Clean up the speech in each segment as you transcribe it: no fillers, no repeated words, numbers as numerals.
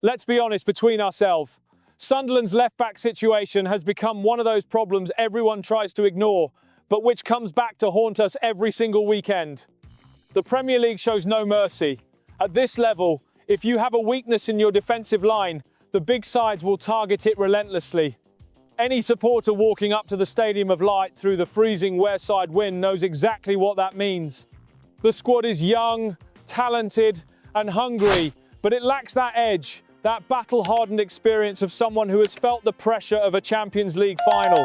Let's be honest between ourselves. Sunderland's left-back situation has become one of those problems everyone tries to ignore, but which comes back to haunt us every single weekend. The Premier League shows no mercy. At this level, if you have a weakness in your defensive line, the big sides will target it relentlessly. Any supporter walking up to the Stadium of Light through the freezing Wearside wind knows exactly what that means. The squad is young, talented, and hungry, but it lacks that edge, that battle-hardened experience of someone who has felt the pressure of a Champions League final.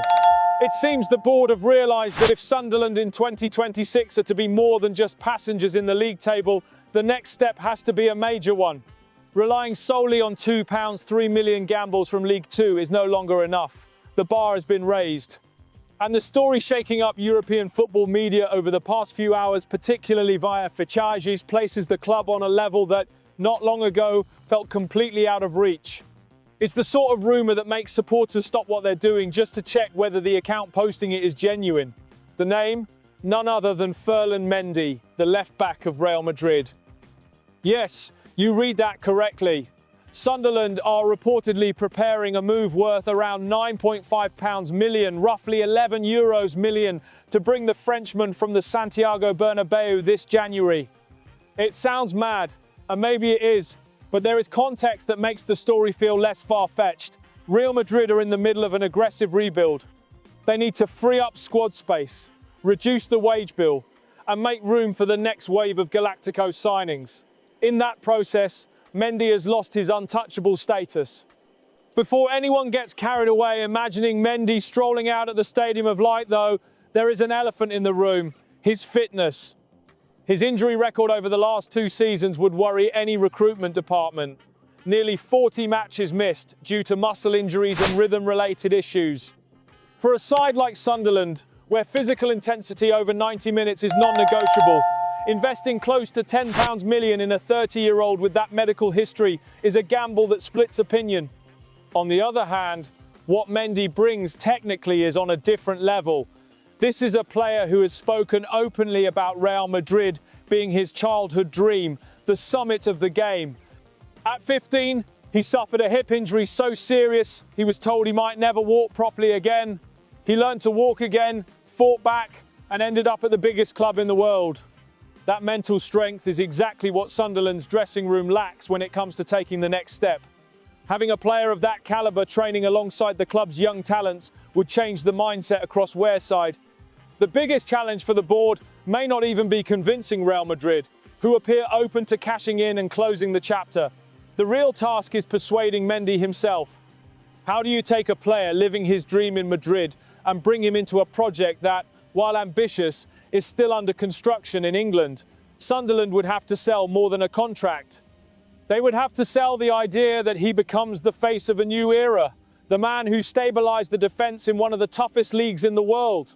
It seems the board have realised that if Sunderland in 2026 are to be more than just passengers in the league table, the next step has to be a major one. Relying solely on £2.3 million gambles from League Two is no longer enough. The bar has been raised. And the story shaking up European football media over the past few hours, particularly via Fichajes, places the club on a level that, not long ago, felt completely out of reach. It's the sort of rumour that makes supporters stop what they're doing just to check whether the account posting it is genuine. The name? None other than Ferland Mendy, the left-back of Real Madrid. Yes, you read that correctly. Sunderland are reportedly preparing a move worth around £9.5 million, roughly €11 million, to bring the Frenchman from the Santiago Bernabeu this January. It sounds mad, and maybe it is, but there is context that makes the story feel less far-fetched. Real Madrid are in the middle of an aggressive rebuild. They need to free up squad space, reduce the wage bill, and make room for the next wave of Galactico signings. In that process, Mendy has lost his untouchable status. Before anyone gets carried away imagining Mendy strolling out at the Stadium of Light, though, there is an elephant in the room: his fitness. His injury record over the last 2 seasons would worry any recruitment department. Nearly 40 matches missed due to muscle injuries and rhythm-related issues. For a side like Sunderland, where physical intensity over 90 minutes is non-negotiable, investing close to £10 million in a 30-year-old with that medical history is a gamble that splits opinion. On the other hand, what Mendy brings technically is on a different level. This is a player who has spoken openly about Real Madrid being his childhood dream, the summit of the game. At 15, he suffered a hip injury so serious he was told he might never walk properly again. He learned to walk again, fought back, and ended up at the biggest club in the world. That mental strength is exactly what Sunderland's dressing room lacks when it comes to taking the next step. Having a player of that calibre training alongside the club's young talents would change the mindset across Wearside. The biggest challenge for the board may not even be convincing Real Madrid, who appear open to cashing in and closing the chapter. The real task is persuading Mendy himself. How do you take a player living his dream in Madrid and bring him into a project that, while ambitious, is still under construction in England? Sunderland would have to sell more than a contract. They would have to sell the idea that he becomes the face of a new era, the man who stabilised the defence in one of the toughest leagues in the world.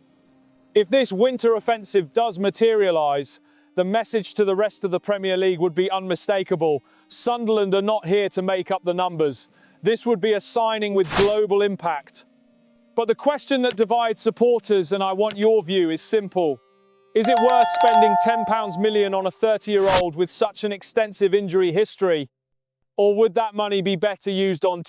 If this winter offensive does materialise, the message to the rest of the Premier League would be unmistakable. Sunderland are not here to make up the numbers. This would be a signing with global impact. But the question that divides supporters, and I want your view, is simple. Is it worth spending £10 million on a 30-year-old with such an extensive injury history? Or would that money be better used on